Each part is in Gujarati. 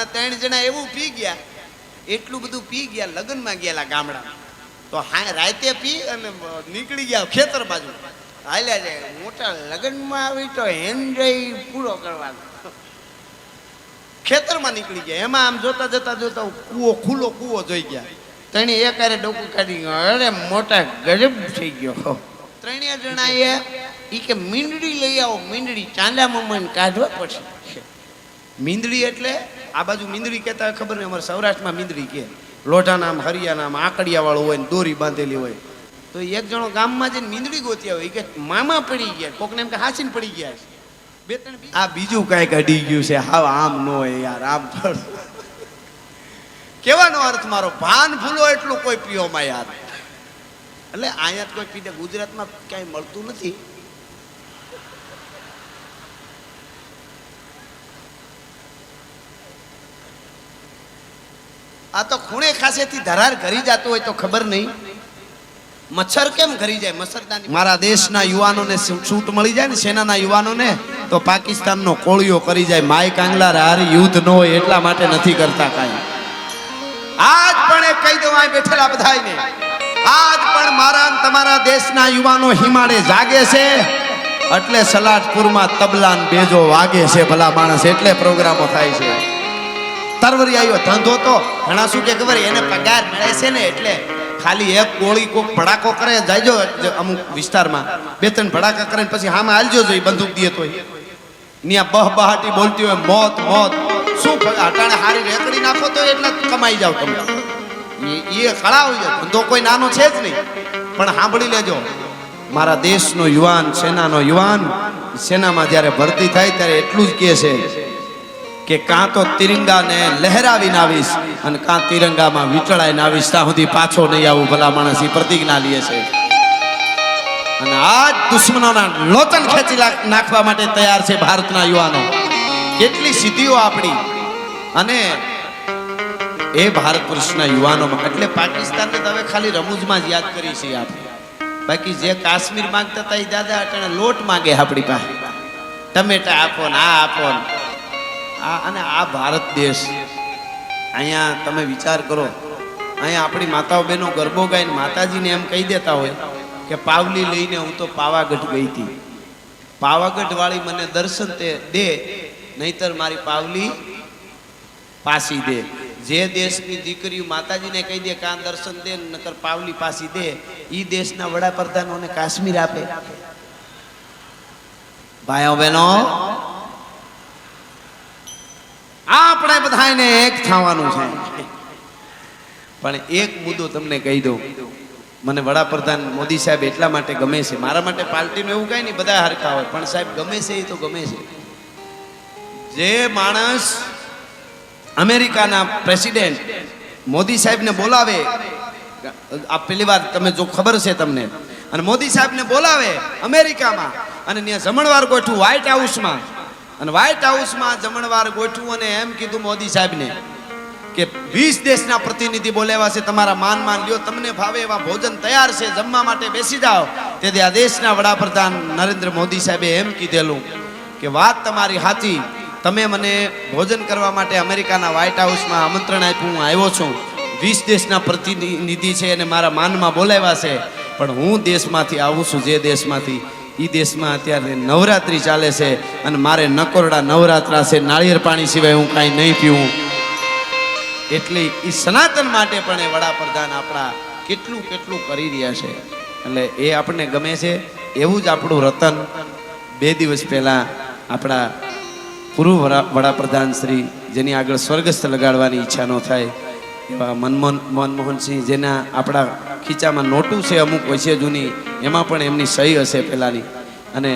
આના 3 જણા એવું પી ગયા, એટલું બધું પી ગયા, લગ્નમાં ગયેલા ગામડા, તો હા રાતે પી અને નીકળી ગયા ખેતર બાજુ. હાલ્યા જાય, મોટા લગ્નમાં આવી તો એન્જોય પૂરો કરવાનો, ખેતરમાં નીકળી ગયા. એમાં આમ જોતા જતા જોતા કૂવો, ખુલ્લો કૂવો જોઈ ગયા. ત્રણે એકારે ડોકું કાઢી ગયો, અરે મોટા ગજબ થઈ ગયો. 3 જણાએ ઈ કે મીંડળી લઈ આવો, મીંડળી ચાંદા મમ્માને કાઢવા પડશે. મીંદડી એટલે આ બાજુ મીંદડી કહેતા ખબર નહીં, અમારે સૌરાષ્ટ્રમાં મીંદડી કે લોઢાના આમ હરિયાના આમ આકડિયા વાળું હોય ને દોરી બાંધેલી હોય. તો એક જણો ગામમાં જઈને મીંદડી ગોત્યા હોય, કે મામા પડી ગયા, કોકને એમ કે હાસીને પડી ગયા છે. 2-3 આ બીજું કાંઈક અડી ગયું છે. હાવ આમ ન હોય યાર, આમ કેવાનો અર્થ મારો, ભાન ભૂલો એટલું કોઈ પીઓમાં યાર. એટલે અહીંયા કોઈ પીને ગુજરાતમાં ક્યાંય મળતું નથી. આ તો ખૂણે ખાસેથી ધરાર કરી જતું હોય તો ખબર નહીં, મચ્છર કેમ કરી જાય મચ્છરદાની. મારા દેશના યુવાનોને છૂટ મળી જાય ને, સેનાના યુવાનોને, તો પાકિસ્તાનનો કોળિયો કરી જાય. માય કાંગલા હારી યુદ્ધ ન હોય એટલા માટે નથી કરતા કાંઈ. આજ પણ એક કહી દઉં, આ બેઠેલા બધાને, આજ પણ મારા તમારા દેશના યુવાનો હિમાડે જાગે છે, એટલે સલાટપુરમાં તબલા ને બેજો વાગે છે ભલા માણસ, એટલે પ્રોગ્રામો થાય છે. તરવરી આવ્યો ધંધો તો ઘણા શું કે ખબર, એને પગાર મળે છે ને એટલે ખાલી એક ગોળી કોક ભડાકો કરે જાયજો અમુક વિસ્તારમાં, 2-3 ભડાકા કરે પછી હામાં હાલજો જોઈએ બંદૂક દે તો ત્યાં બહબહાટી બોલતી હોય મોત મોત. શું અટાણે હારી રેકડી નાખો તો એટલે કમાઈ જાવ તમે. એ ખડા હોય જાય, ધંધો કોઈ નાનો છે જ નહીં. પણ સાંભળી લેજો, મારા દેશનો યુવાન, સેનાનો યુવાન, સેનામાં જ્યારે ભરતી થાય ત્યારે એટલું જ કહે છે કે કાં તો તિરંગાને લહેરાવીને આવીશ અને કાં તિરંગામાં વીંટળાઈને આવીશ, ત્યાં સુધી પાછો નહીં આવું. ભલા માણસ એ પ્રતિજ્ઞા લે છે. અને આજ દુશ્મનોના લોચન ખેંચી નાખવા માટે તૈયાર છે ભારતના યુવાનો. કેટલી સિદ્ધિઓ આપણી, અને એ ભારત પુરુષના યુવાનોમાં. એટલે પાકિસ્તાનને તો હવે ખાલી રમૂજમાં જ યાદ કરી છીએ આપણે. બાકી જે કાશ્મીર માંગતા હતા એ દાદા અટાણે લોટ માંગે આપણી પાસે, ટમેટા આપો ને આ આપો ને. અને આ ભારત દેશ, અહીંયા તમે વિચાર કરો, અહીંયા આપણી માતાઓ બહેનો ગરબો ગાઈને માતાજીને એમ કહી દેતા હોય કે પાવલી લઈને હું તો પાવાગઢ ગઈ હતી, પાવાગઢ વાળી મને દર્શન દે, નહીતર મારી પાવલી પાસી દે. જે દેશની દીકરીઓ માતાજીને કહી દે કાં દર્શન દે નકર પાવલી પાસી દે, એ દેશના વડાપ્રધાનોને કાશ્મીર આપે. ભાઈઓ બહેનો, આપણે બધાને એક થવાનું છે. પણ એક મુદ્દો તમને કહી દઉં, મને વડાપ્રધાન મોદી સાહેબ એટલા માટે ગમે છે, મારા માટે પાર્ટીનું એવું કઈ નહીં, બધા હરખા હોય, પણ સાહેબ ગમે છે એ તો ગમે છે. જે માણસ અમેરિકાના પ્રેસિડેન્ટ મોદી સાહેબને બોલાવે, આ પહેલી વાર તમે જો ખબર છે તમને, અને મોદી સાહેબને બોલાવે અમેરિકામાં અને ત્યાં જમણવાર ગોઠવું વ્હાઇટ હાઉસમાં, અને વ્હાઇટ હાઉસમાં જમણવાર ગોઠવું અને એમ કીધું મોદી સાહેબને કે 20 દેશના પ્રતિનિધિ બોલાવ્યા છે, તમારા માન લ્યો, તમને ભાવે એવા ભોજન તૈયાર છે, જમવા માટે બેસી જાઓ. તેથી આ દેશના વડાપ્રધાન નરેન્દ્ર મોદી સાહેબે એમ કીધેલું કે વાત તમારી સાચી, તમે મને ભોજન કરવા માટે અમેરિકાના વ્હાઇટ હાઉસમાં આમંત્રણ આપ્યું, હું આવ્યો છું, 20 દેશના પ્રતિનિધિ છે અને મારા માનમાં બોલાવ્યા છે, પણ હું દેશમાંથી આવું છું, જે દેશમાંથી, એ દેશમાં અત્યારે નવરાત્રિ ચાલે છે અને મારે નકોરડા નવરાત્રા છે, નાળિયેર પાણી સિવાય હું કાંઈ નહીં પીવું. એટલે એ સનાતન માટે પણ એ વડાપ્રધાન આપણા કેટલું કેટલું કરી રહ્યા છે, એટલે એ આપણને ગમે છે. એવું જ આપણું રતન 2 દિવસ પહેલાં આપણા પૂર્વ વડાપ્રધાન શ્રી, જેની આગળ સ્વર્ગસ્થ લગાડવાની ઈચ્છા ન થાય એવા મનમોહનસિંહ, જેના આપણા ખીચામાં નોટું છે અમુક વચ્ચે જૂની, એમાં પણ એમની સહી હશે પહેલાંની, અને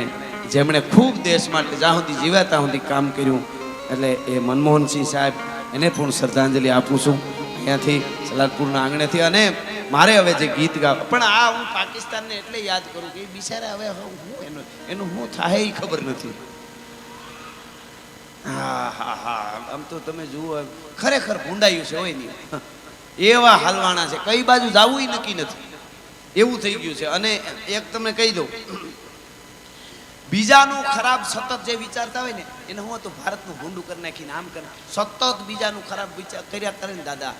જેમણે ખૂબ દેશ માટે જ્યાં સુધી જીવ્યા ત્યાં સુધી કામ કર્યું. એટલે એ મનમોહનસિંહ સાહેબ, એને પણ શ્રદ્ધાંજલિ આપું છું અહીંયાથી સલાટપુરના આંગણેથી. અને મારે હવે જે ગીત ગાવ, પણ આ હું પાકિસ્તાનને એટલે યાદ કરું કે બિચારા હવે એનું શું થાય એ ખબર નથી. હા હા હા, આમ તો તમે જુઓ ખરેખર ભૂંડાયું છે હોય નહીં, એવા હાલવાના છે, કઈ બાજુ જવું નક્કી નથી, એવું થઈ ગયું છે. અને એક તમને કહી દઉં, બીજાનું ખરાબ સતત જે વિચારતા હોય ને એને હું તો ભારતનું ભૂંડું કરી નાખીને આમ કરે, સતત બીજાનું ખરાબ વિચાર કર્યા કરે ને દાદા,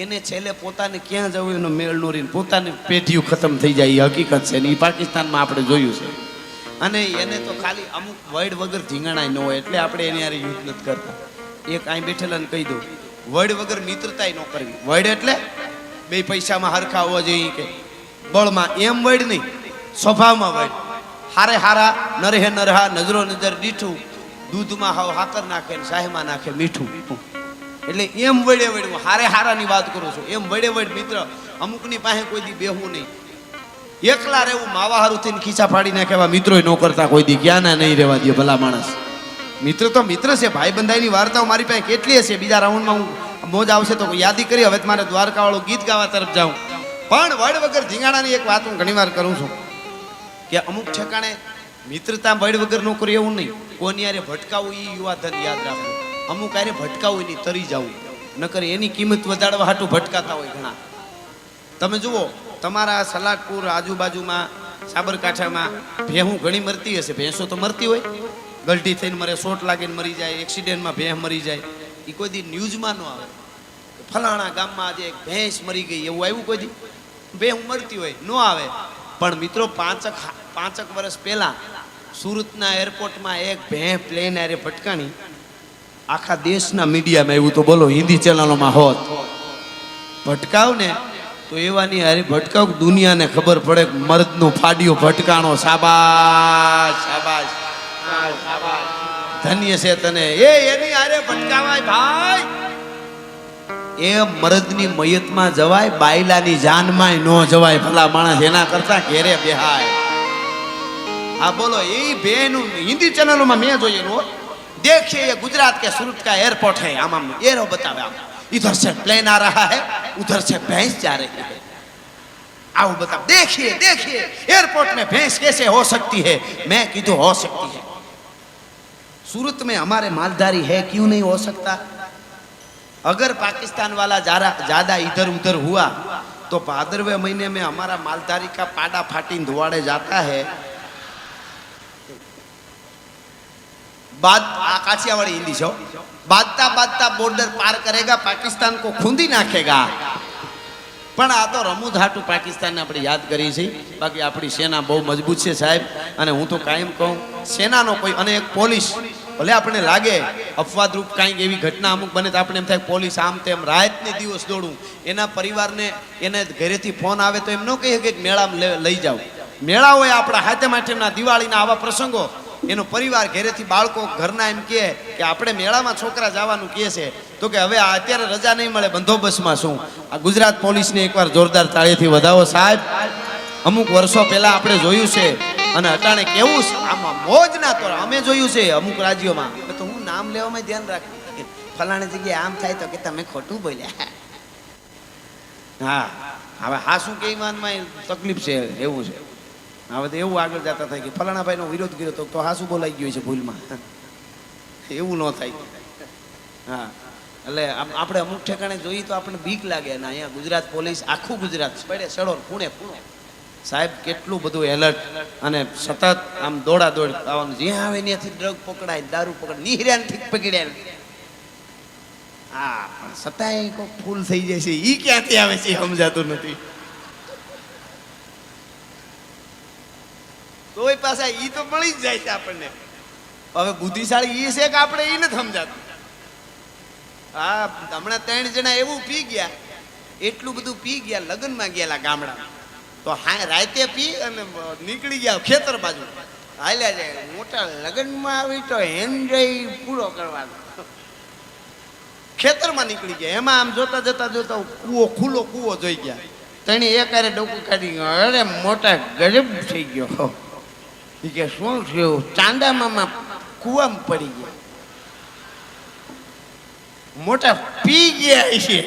એને છેલ્લે પોતાને ક્યાં જવું એનો મેળ નો રહીને પોતાની પેઢીઓ ખતમ થઈ જાય. એ હકીકત છે ને એ પાકિસ્તાનમાં આપણે જોયું છે. અને એને તો ખાલી અમુક વર્ડ વગર ધીંગાણાય ન હોય એટલે આપણે એની હારે યુદ્ધ નથી કરતા. એક અહીં બેઠેલાને કહી દઉં, વર્ડ વગર મિત્રતાય ન કરવી. વર્ડ એટલે બે પૈસામાં હરખા હોવા જોઈએ કે બળમાં, એમ વર્ડ નહીં, સ્વભાવમાં વર્ડ. હારે હારા નરહે નરહા નજરો નજર દીઠું, દૂધમાં હાવ હાકર નાખે ને શાહીમાં નાખે મીઠું. એટલે એમ વડે વડ હું હારે હારાની વાત કરું છું. એમ વડે વડ મિત્ર અમુકની પાસે કોઈ દી બેહવું નહીં, એકલા રહેવું, માવા હારું થઈને ખીચા ફાડી નાખે એવા મિત્રો ન કરતા કોઈ દી, ક્યાં ના નહીં રહેવા દે ભલા માણસ. મિત્ર તો મિત્ર છે. ભાઈ બંધાઈની વાર્તાઓ મારી પાસે કેટલી હશે. બીજા રાઉન્ડમાં હું મોજ આવશે તો યાદી કરી. હવે મારે દ્વારકા વાળું ગીત ગાવા તરફ જાઉં. પણ વડ વગર ધીંગાણાની એક વાત હું ઘણી વાર કરું છું કે અમુક ઠેકાણે મિત્રતા વડ વગર ન કરી એવું નહીં. કોની હારે ભટકાવું એ યુવા ધન યાદ રાખવું. અમુક હારે ભટકાવું નહીં, તરી જવું, નકર એની કિંમત વધારવા હાટું ભટકાતા હોય ઘણા. તમે જુઓ તમારા સલાટપુર આજુબાજુમાં સાબરકાંઠામાં ભેહું ઘણી મરતી હશે. ભેંસો તો મરતી હોય, ગલટી થઈને મરે, શોટ લાગીને મરી જાય, એક્સિડન્ટમાં ભેંસ મરી જાય. એ કોઈ દી ન્યૂઝમાં ન આવે ફલાણા ગામમાં આજે એક ભેંસ મરી ગઈ, એવું આવ્યું કોઈ દી? ભેહું મરતી હોય ન આવે. પણ મિત્રો 5 વર્ષ પહેલા સુરતના એરપોર્ટમાં એક ભેં પ્લેન હારે ભટકાણી. આખા દેશના મીડિયામાં એવું તો બોલો, હિન્દી ચેનલોમાં હોત ભટકાવ ને તો એવાની હારે ભટકાવ દુનિયાને ખબર પડે કે મર્દનું ફાડ્યું ભટકાણો. શાબાશ શાબાશ શાબાશ, ધન્ય છે તને. એની હારે ભટકાવાય ભાઈ. એ મર્દની મયતમાં જવાય, બાયલાની જાનમાં ન જવાય ભલા માણસ. એના કરતા ઘેરે બેહાય. હા બોલો, એ બેનું હિન્દી ચેનલોમાં મેં જોયેલું. देखिए ये गुजरात के सूरत का एयरपोर्ट है, आम एरो बतावे, आम इधर से प्लेन आ रहा है, उधर से भैंस जा रही है. आओ बताओ, देखिए देखिए एयरपोर्ट में भैंस कैसे हो सकती है? मैं कीधु हो सकती है. सूरत में हमारे मालधारी है, क्यों नहीं हो सकता? अगर पाकिस्तान वाला ज्यादा इधर उधर हुआ तो भादरवे महीने में हमारा मालधारी का पाड़ा फाटी धुआड़े जाता है. काठियावाड़ी हिंदी छो, बादता बादता बॉर्डर पार करेगा, पाकिस्तान को खूंदी नाखेगा. પણ આ તો રમૂજ હાટું પાકિસ્તાનને આપણે યાદ કરી છે. બાકી આપણી સેના બહુ મજબૂત છે સાહેબ. અને હું તો કાયમ કહું, સેનાનો કોઈ અને એક પોલીસ, ભલે આપણે લાગે અપવાદરૂપ કાંઈક એવી ઘટના અમુક બને તો આપણે એમ થાય પોલીસ આમ તેમ, રાતને દિવસ દોડું. એના પરિવારને એને ઘરેથી ફોન આવે તો એમ ન કહીએ કે મેળામાં લઈ જાઓ. મેળા હોય આપણા હાથે માટેના દિવાળીના આવા પ્રસંગો, એનો પરિવાર ઘરેથી બાળકો ઘરના એમ કહે કે આપણે મેળામાં છોકરા જવાનું કહે છે તો કે હવે અત્યારે રજા નહીં મળે, બંદોબસ્તમાં શું. આ ગુજરાત પોલીસને એકવાર જોરદાર તાળીથી વધાવો સાહેબ. અમુક વર્ષો પહેલા આપણે જોયું છે અને અટાણે કેવું છે આમાં મોજ ના તો અમે જોયું છે અમુક રાજ્યોમાં. તો હું નામ લેવામાં ધ્યાન રાખી, ફલાણી જગ્યાએ આમ થાય તો કે તમે ખોટું બોલ્યા. હા હવે હા શું કે માનમાં તકલીફ છે એવું છે. હવે તો એવું આગળ જતા થાય કે ફલાણા ભાઈનો વિરોધ કર્યો તો હાસુ બોલાઈ ગયો છે ભૂલમાં. એવું ન થાય. હા એટલે આપણે અમુક ઠેકાણે જોઈએ તો આપણને બીક લાગે. અને અહીંયા ગુજરાત પોલીસ આખું ગુજરાત પડે સડો પૂણે સાહેબ કેટલું બધું એલર્ટ અને સતત આમ દોડા દોડ આવવાનું. જ્યાં આવે ત્યાંથી ડ્રગ પકડાય, દારૂ પકડાય, નિહર્યાનથી પકડ્યા. હા પણ છતાંય કોઈ ફૂલ થઈ જાય છે. એ ક્યાંથી આવે છે સમજાતું નથી. તોય પાછા ઈ તો મળી જ જાય છે આપણને. હવે બુદ્ધિશાળી ઈ છે કે આપણે ઈ નથી સમજાતું. હા હમણાં 3 જણા એવું પી ગયા, એટલું બધું પી ગયા, લગ્નમાં ગયેલા ગામડા તો હા રાતે પી અને નીકળી ગયા ખેતર બાજુ. હાલ્યા જાય મોટા લગ્નમાં આવી તો એન્જોય પૂરો કરવાનો. ખેતરમાં નીકળી ગયા. એમાં આમ જોતા જતા જોતા કૂવો, ખુલ્લો કૂવો જોઈ ગયા. તણી એકારે ડોકું કાઢી ગયો, અરે મોટા ગરીબ થઈ ગયો. કે શું થયું? ચાંદામાં કુવામાં પડી ગયા. મોટા પી ગયા છે.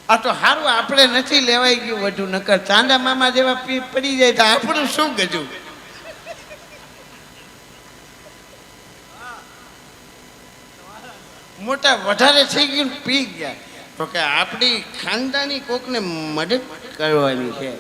આ તો સારું આપણે નથી લેવાઈ ગયું વધુ, નકર ચાંદા મામા જેવા પડી જાય તો આપણું શું ગજું. મોટા વધારે થઈ ગયું પી ગયા તો કે આપણી ખાનદાની કોકને મદદ કરવાની છે.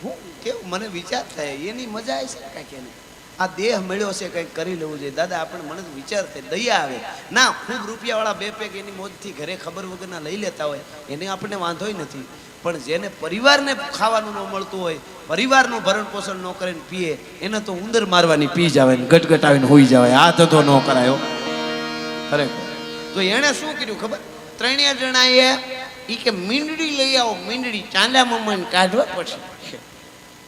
હું કેવું મને વિચાર થાય એની મજા આવે છે કાંઈક એને આ દેહ મળ્યો છે કંઈક કરી લેવું જોઈએ દાદા આપણે મને તો વિચાર થાય દયા આવે ના ખૂબ રૂપિયાવાળા બે પેક એની મોજથી ઘરે ખબર વગરના લઈ લેતા હોય એને આપણને વાંધોય નથી પણ જેને પરિવારને ખાવાનું ન મળતું હોય પરિવારનું ભરણ પોષણ ન કરીને પીએ એને તો ઉંદર મારવાની પી જ આવે ને ગટગટ આવીને હોઈ જવાય આ ધંધો ન કરાયો ખરેખર તો એણે શું કર્યું ખબર ત્રણેય જણાએ ઈ કે મીંડળી લઈ આવો મીંડળી ચાંદા મમ્માને કાઢવા પડશે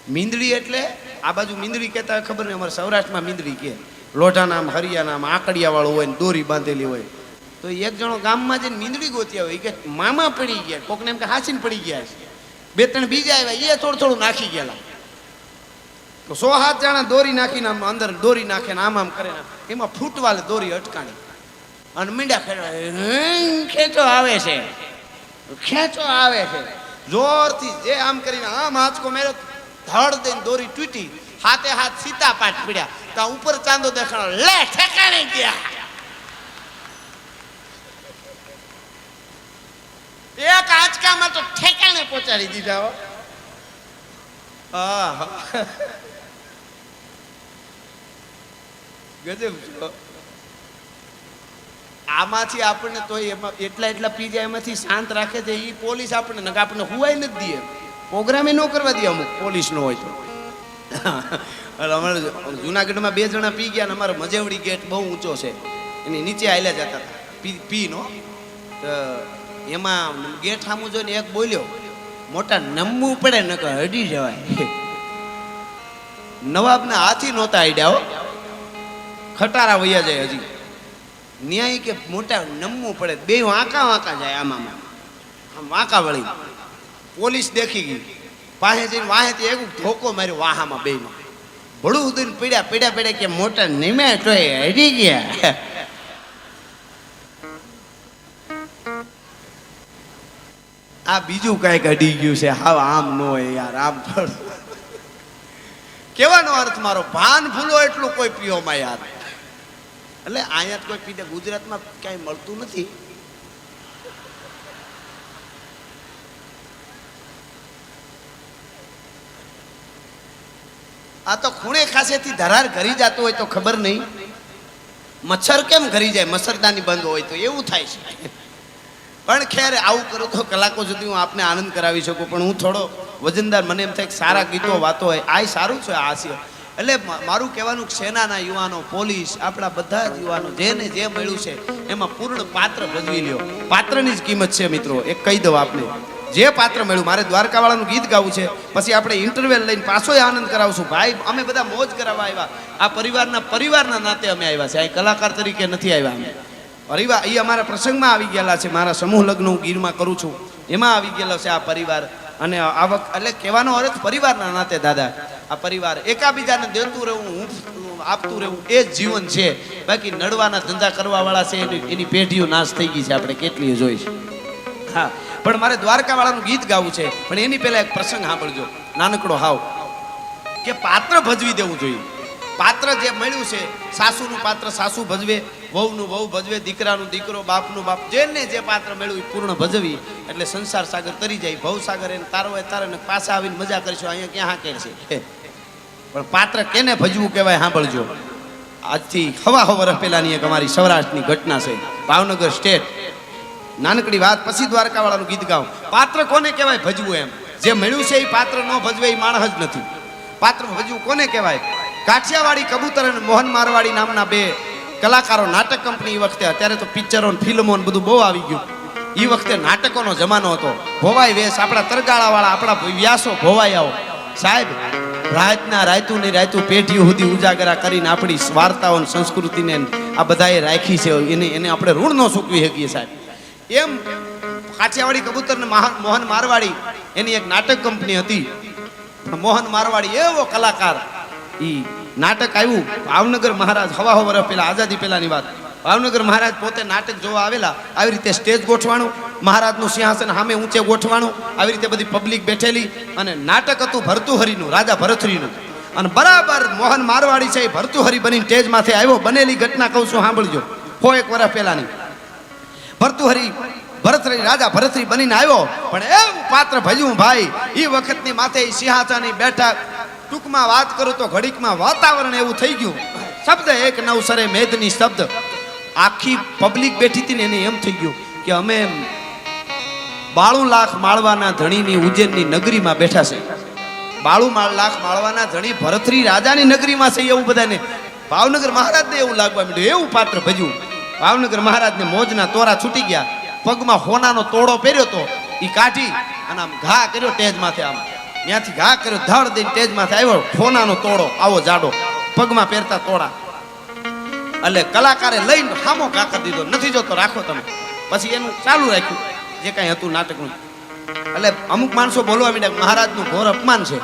મીંદડી એટલે આ બાજુ મીંદડી કહેતા હોય ખબર નહીં અમારે સૌરાષ્ટ્રમાં મીંદડી કહે લોઢાના આમ હરિયાના આમ આકડિયા વાળું હોય ને દોરી બાંધેલી હોય તો એક જણો ગામમાં જઈને મીંદડી ગોત્યા હોય કે મામા પડી ગયા કોકને એમ કે હાસીને પડી ગયા છે બે ત્રણ બીજા આવ્યા એ થોડું થોડું નાખી ગયેલા તો 6-7 જણા દોરી નાખીને આમ અંદર દોરી નાખે ને આમ કરે એમાં ફૂટવાલે દોરી અટકાણી અને મીંડા ખેંચો આવે છે ખેંચો આવે છે જોરથી જે આમ કરીને આમ આંચકો મેળ્યો ધડ દઈને દોરી તૂટી હાથે હાથ સીતા પાટ પડ્યા તો ઉપર ચાંદો દેખાણો લે ઠેકાણે ગયા એક આંચકામાં તો ઠેકાણે પહોંચાડી દીધા હો ગજબ છો આમાંથી આપણને તો એમાં એટલા પી જાય એમાંથી શાંત રાખે છે એ પોલીસ આપણને હુવાય નથી દે પ્રોગ્રામે ન કરવા દે અમુક પોલીસ નો હોય તો અમારે જુનાગઢમાં 2 જણા પી ગયા ને અમારો મજેવડી ગેટ બહુ ઊંચો છે એની નીચે આયલા જતા હતા પી નો એમાં ગેટ સામું જોઈને એક બોલ્યો મોટા નમવું પડે ન હડી જવાય નવાબના હાથી નહોતા આડ્યા હો ખટારા વૈયા જાય હજી ન્યાય કે મોટા નમવું પડે બે વાંકા જાય આમ વાંકા વળી પોલીસ દેખી ગઈ પાસે જઈને વાહેથી એક ધોકો માર્યો વાહામાં બેમાં ભડું ઉદીને પીડ્યા કે મોટા નિમે તો હડી ગયા આ બીજું કાંઈક અડી ગયું છે હાવ આમ ન હોય યાર આમ થોડું કેવાનો અર્થ મારો ભાન ભૂલો એટલું કોઈ પીઓમાં યાર એટલે અહીંયા કોઈ પીને ગુજરાતમાં ક્યાંય મળતું નથી આ તો ખૂણે ખાસેથી ધરાર ઘરી જતું હોય તો ખબર નહીં મચ્છર કેમ ઘરી જાય મચ્છરદાની બંધ હોય તો એવું થાય છે પણ ખેર આવું કરું તો કલાકો સુધી હું આપને આનંદ કરાવી શકું પણ હું થોડો વજનદાર મને એમ થાય કે સારા ગીતો વાતો હોય આ સારું છે હાસ્ય એટલે મારું કહેવાનું સેનાના યુવાનો પોલીસ આપણા બધા જ યુવાનો જેને જે મળ્યું છે એમાં પૂર્ણ પાત્ર ભજવી લ્યો પાત્રની જ કિંમત છે મિત્રો એક કહી દઉં આપને જે પાત્ર મળ્યું મારે દ્વારકાવાળાનું ગીત ગાવું છે પછી આપણે ઇન્ટરવેલ લઈને પાછો આનંદ કરાવશું ભાઈ અમે બધા મોજ કરાવવા આવ્યા આ પરિવારના નાતે અમે આવ્યા છે આ કલાકાર તરીકે નથી આવ્યા અમે પરિવાર એ અમારા પ્રસંગમાં આવી ગયેલા છે મારા સમૂહ લગ્ન હું ગીરમાં કરું છું એમાં આવી ગયેલો છે આ પરિવાર અને આવક એટલે કહેવાનો અર્થ પરિવારના નાતે દાદા આ પરિવાર એકાબીજાને દેતું રહેવું આપતું રહેવું એ જ જીવન છે બાકી નડવાના ધંધા કરવા વાળા છે એની પેઢીઓ નાશ થઈ ગઈ છે આપણે કેટલી જોઈ છે હા પણ મારે દ્વારકાવાળાનું ગીત ગાવું છે પણ એની પહેલા એક પ્રસંગ સાંભળજો નાનકડો હાવ કે પાત્ર ભજવી દેવું જોઈએ પાત્ર જે મળ્યું છે સાસુનું પાત્ર સાસુ ભજવે વહુનું વહુ ભજવે દીકરાનું દીકરો બાપનું બાપ જેને જે પાત્ર મળ્યું એ પૂર્ણ ભજવી એટલે સંસાર સાગર તરી જાય ભવ સાગર એને તારો હોય તારે પાછા આવીને મજા કરશો અહીંયા ક્યાં હાકેર છે પણ પાત્ર કેને ભજવું કહેવાય સાંભળજો આજથી હવા વર્ષ પહેલાની એક અમારી સૌરાષ્ટ્રની ઘટના છે ભાવનગર સ્ટેટ નાનકડી વાત પછી દ્વારકાવાળાનું ગીત ગાઉં પાત્ર કોને કહેવાય ભજવું એમ જે મળ્યું છે એ પાત્ર ન ભજવે એ માણસ જ નથી પાત્ર ભજવું કોને કહેવાય કાઠિયાવાડી કબૂતર અને મોહન મારવાડી નામના 2 કલાકારો નાટક કંપની એ વખતે અત્યારે તો પિક્ચરો ફિલ્મો બધું બહુ આવી ગયું એ વખતે નાટકોનો જમાનો હતો ભોવાઈ વેશ આપણા તરગાળાવાળા આપણા વ્યાસો ભોવાયાઓ સાહેબ રાયતું પેઢીઓ સુધી ઉજાગરા કરીને આપણી વાર્તાઓ સંસ્કૃતિને આ બધાએ રાખી છે એને આપણે ઋણ ન ચૂકવી શકીએ સાહેબ એમ કાઠિયાવાડી કબૂતર ને મોહન મારવાડી એની એક નાટક કંપની હતી મોહન મારવાડી એવો કલાકાર ઈ નાટક આવ્યું ભાવનગર મહારાજ હવા વર્ષ પહેલા આઝાદી પહેલાની વાત ભાવનગર મહારાજ પોતે નાટક જોવા આવેલા આવી રીતે સ્ટેજ ગોઠવાણું મહારાજનું સિંહાસન સામે ઊંચે ગોઠવાણું આવી રીતે બધી પબ્લિક બેઠેલી અને નાટક હતું ભરતુહરીનું રાજા ભરતરીનું અને બરાબર મોહન મારવાડી છે એ ભરતુહરી બનીને સ્ટેજમાંથી આવ્યો બનેલી ઘટના કહું છું સાંભળજો 1 વર્ષ પહેલાની ભરતુહરી ભરતરી રાજા ભરતરી બનીને આવ્યો, પણ એવું પાત્ર ભજ્યું ભાઈ. એ વખતની માથે સિંહાસનની બેઠક, ટૂંકમાં વાત કરું તો ઘડીકમાં વાતાવરણ એવું થઈ ગયું. શબ્દ એક નવસરે મેદની શબ્દ. આખી પબ્લિક બેઠી હતી ને એને એમ થઈ ગયું કે અમે 92 લાખ માળવાના ધણીની ઉજ્જૈનની નગરીમાં બેઠા છે. 92 લાખ માળવાના ધણી ભરતરી રાજાની નગરીમાં છે એવું બધાને. ભાવનગર મહારાજને એવું લાગવા માંડ્યું, એવું પાત્ર ભજ્યું. ભાવનગર મહારાજને મોજના તોરા છૂટી ગયા. પગમાં હોનાનો તોડો પહેર્યો તો એ કાઢી અને આમ ઘા કર્યો ટેજ માથે. આમ ત્યાંથી ઘા કર્યો, ધડ દઈને ટેજ માથે આવ્યો. હોનાનો તોડો આવો જાડો, પગમાં પહેરતા તોડા. એટલે કલાકારે લઈને સામો ઘા કરી દીધો. નથી જોતો રાખો તમે. પછી એનું ચાલુ રાખ્યું જે કાંઈ હતું નાટકનું. એટલે અમુક માણસો બોલવા માંડ્યા મહારાજનું ઘોર અપમાન છે,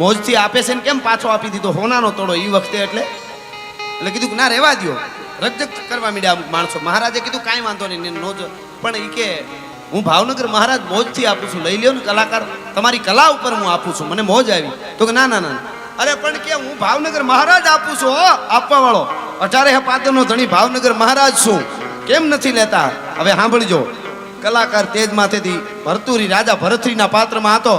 મોજથી આપે છે ને કેમ પાછો આપી દીધો હોનાનો તોડો એ વખતે. એટલે કીધું કે ના રહેવા દો, રજક કરવા માંડ્યા અમુક માણસો. મહારાજે કીધું કાંઈ વાંધો નહીં, નો જો. પણ એ કે હું ભાવનગર મહારાજ મોજથી આપું છું, લઈ લ્યો ને કલાકાર, તમારી કલા ઉપર હું આપું છું, મને મોજ આવી. તો કે ના ના ના, અરે પણ કે હું ભાવનગર મહારાજ આપું છું, આપવા વાળો 18 પાદરનો ધણી ભાવનગર મહારાજ છું, કેમ નથી લેતા? હવે સાંભળજો, કલાકાર તેજ માથેથી ભરતુરી રાજા ભરતરીના પાત્રમાં હતો.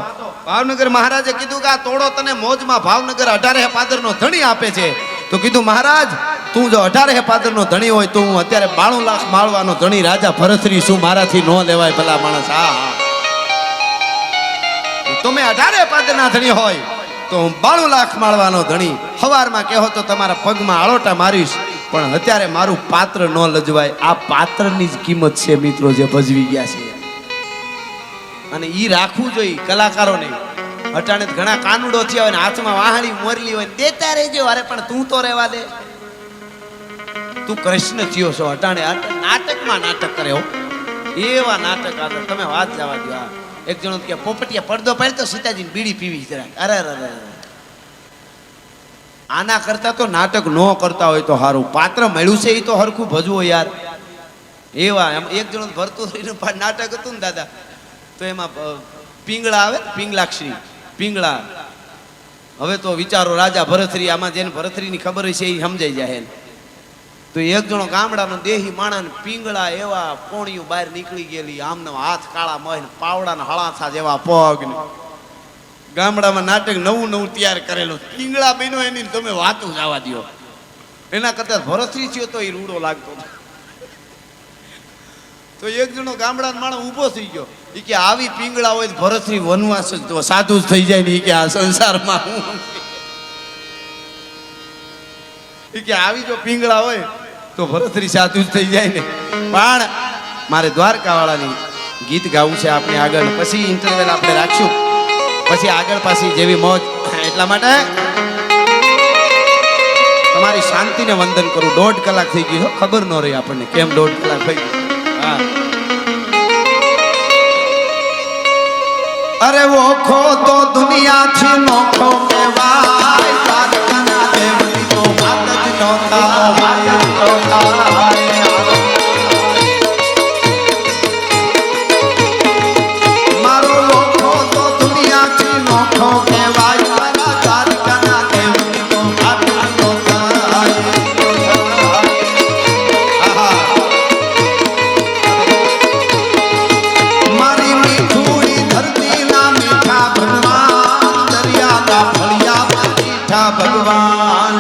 ભાવનગર મહારાજે કીધું કે આ તોડો તને મોજમાં ભાવનગર 18 પાદરનો ધણી આપે છે. તો કીધું મહારાજ તું જો 18 પાદરનો ધણી હોય તો હું અત્યારે 92 લાખ માળવાનો ધણી રાજા ભરતરી શું, મારાથી નો લેવાય ભલા માણસ. હા હા, તમે 18 પાદરના ધણી હોય તો હું 92 લાખ માળવાનો ધણી. સવારમાં કહો તો તમારા પગમાં આળોટા મારીશ, પણ અત્યારે મારું પાત્ર ન લજવાય. આ પાત્રની જ કિંમત છે મિત્રો, જે ભજવી ગયા છે. અને ઈ રાખવું જોઈએ કલાકારોને. અટાણે ઘણા કાનુડો થયા હોય ને હાથમાં વાહણી મોરલી હોય, દેતા રહેજો. અરે પણ તું તો રહેવા દે, તું કૃષ્ણ થયો છો. અટાણે નાટકમાં નાટક કરે હો, એવા નાટક હતા તમે વાત જવા દો. એક જણો કે પોપટિયા પડદો પાડતો સીતાજીને બીડી પીવી જરાક. અરે અરે, આના કરતા તો નાટક ન કરતા હોય તો સારું. પાત્ર મળ્યું છે એ તો હરખું ભજવો યાર. એવા એમ એક જણો ભરતુરીનું નાટક હતું ને દાદા, તો એમાં પિંગળા આવે, પિંગલાક્ષરી પિંગળા. હવે તો વિચારો રાજા ભરતરી, આમાં જેને ભરતરીની ખબર છે એ સમજાઈ જાય. તો એક જણો ગામડાનો દેહી માણસ, પિંગળા એવા પોણીઓ બહાર નીકળી ગયેલી, આમનો હાથ કાળા મહીને પાવડાના હળાથા જેવા પગ ને. ગામડામાં નાટક નવું તૈયાર કરેલું, પિંગળા બન્યો એની તમે વાતો જવા દો. એના કરતા ભરતરી થયો તો એ રૂડો લાગતો. તો એક જણો ગામડાનો માણસ ઊભો થઈ ગયો, એ કે આવી પિંગળા હોય ભરતરી વનવાસ જ તો સાધુ જ થઈ જાય ને. એ કે આ સંસારમાં એ કે આવી જો પિંગળા હોય તો ભરતરી સાધુ જ થઈ જાય ને. પણ મારે દ્વારકા વાળાની ગીત ગાવું છે આપણે આગળ, પછી ઇન્ટરવેલ આપણે રાખશું, પછી આગળ પાછી જેવી મોજ. એટલા માટે તમારી શાંતિને વંદન કરું. 1.5 કલાક થઈ ગયો, ખબર ન રહી આપણને કેમ 1.5 કલાક થઈ ગયો. હા, અરે ઓખો તો દુનિયાથી નોખો કહેવાય, દ્વારકાના દેવની તો વાત જ ન થાય. મારો ઓખો તો દુનિયાથી નોખો કહેવાય, મારા દ્વારકાના દેવની તો વાત જ ન થાય. મારી મીઠુડી ધરતી ના મીઠા ભગવાન, દરિયાના ફળિયા મીઠા ભગવાન.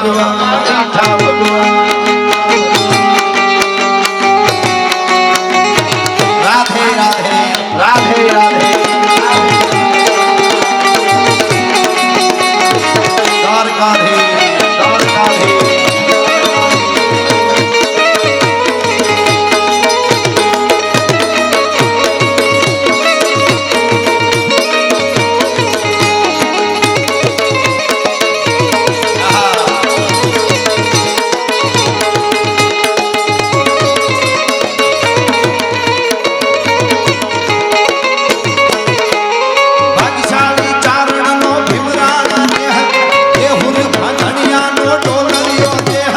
ભગવાન મીઠા ભગવાન રાધે રાધે રાધે રાધે દ્વારકાધીશ દ્વારકાધીશ ભાગ્યશાળી ચારણનો ભીમરાણા દેહ દેહુર ભાંધણિયાનો ડોલરિયો દેહ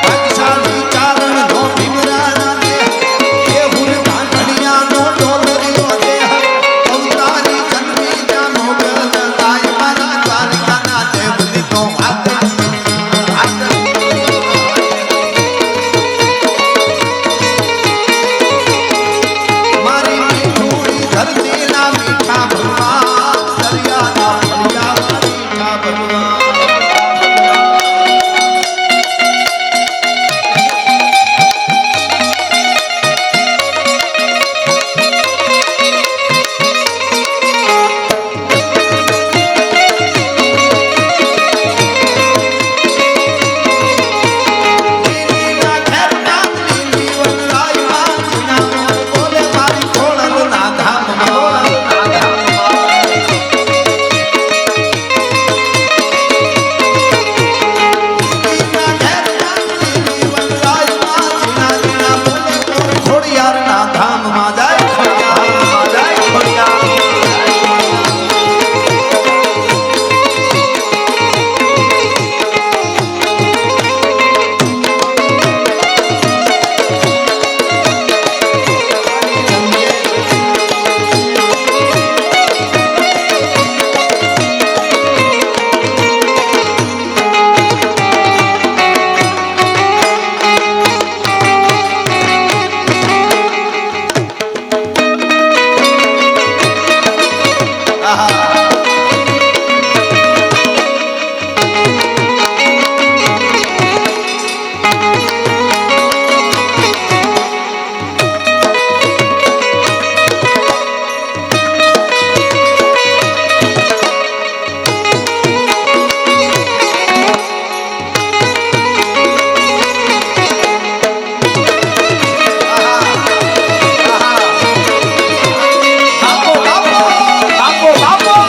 ભાગ્યશાળી ચારણનો ભીમરાણા દેહ દેહુર ભાંધણિયાનો ડોલરિયો દેહ અવતારી જન્મી જાનો ગલ તાય મારા દ્વારકાના દેવની તો વાત મારી મીઠુડી ધરતીના મીઠા ભગવાન દરિયાના દરિયાના મીઠા ભગવાન લીલીના ઘેરના લીલી વનરાયમાં જીના બોલે મારી ખોડલના ધામમાં લીલીના ઘેરના લીલી વનરાયમાં જીના જીના બોલે મારી ખોડિયારના ધામમાં જાય ખોડિયારમાં જાય ખોડિયાર બાપો બાપો બાપો બાપો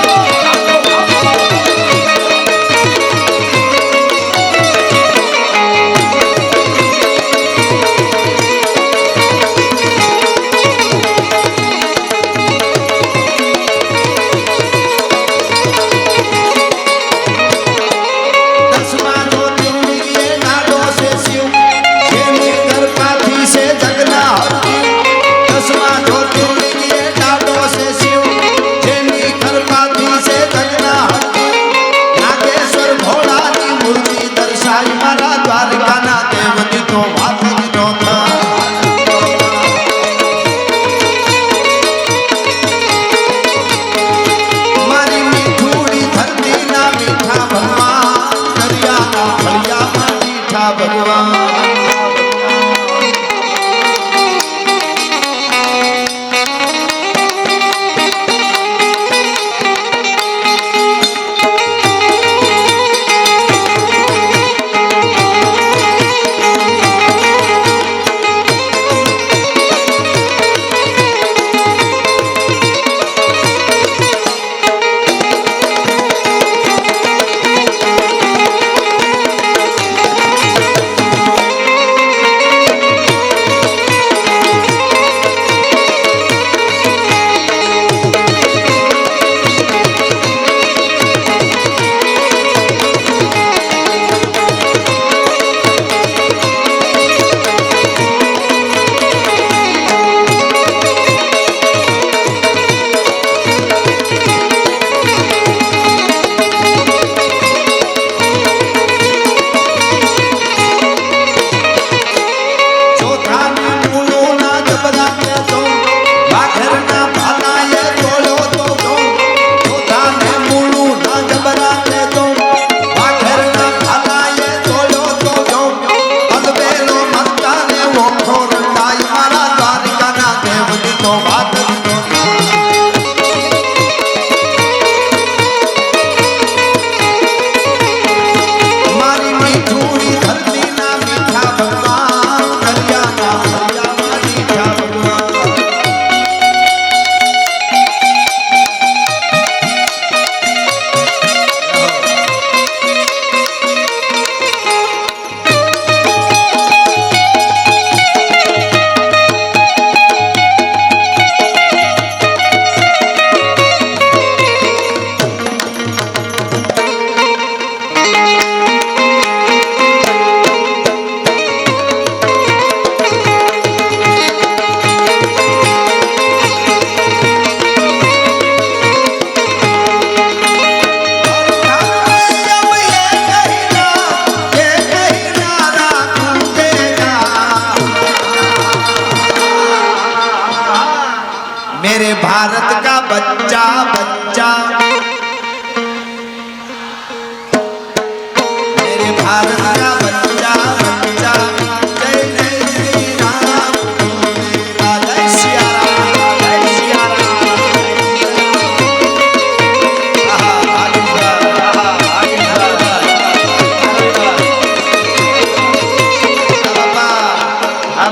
बच्चा बच्चा मेरे भारत का बच्चा बच्चा जय जय श्री राम जय सिया राम जय सिया राम आहा आगे जा आहा आगे जा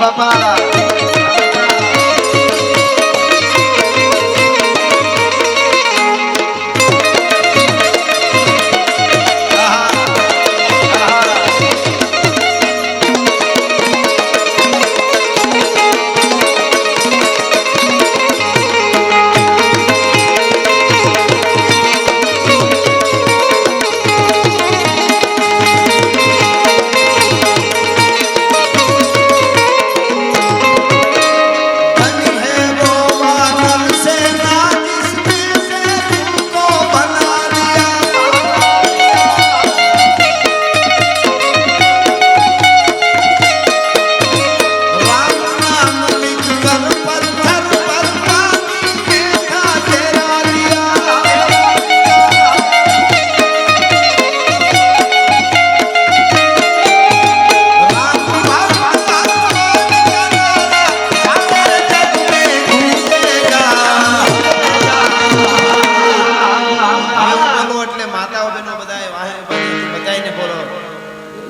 बापा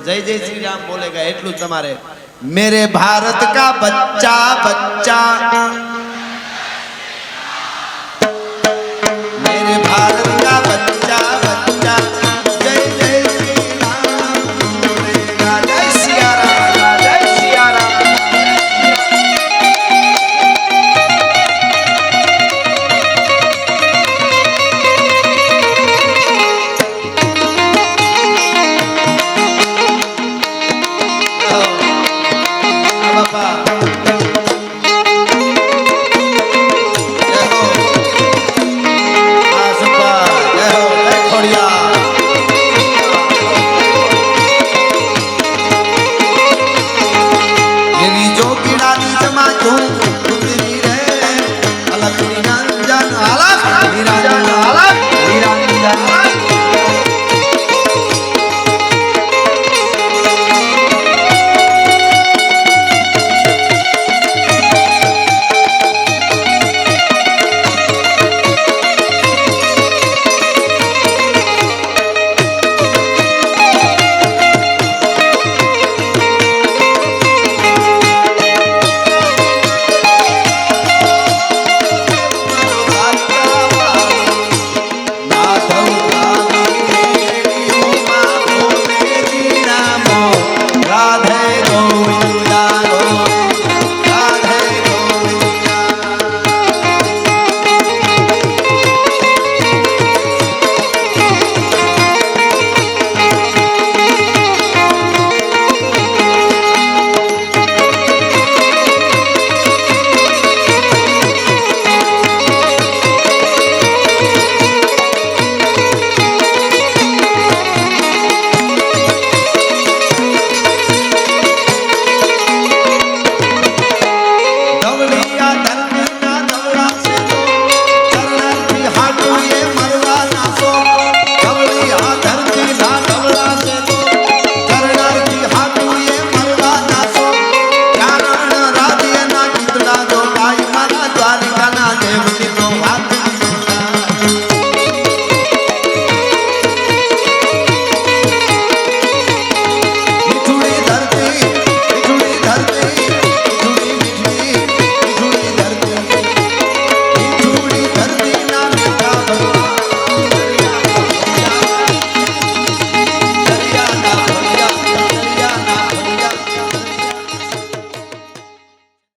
जय जय श्री राम बोलेगा एटलू तुम्हारे मेरे भारत का बच्चा बच्चा मेरे भारत का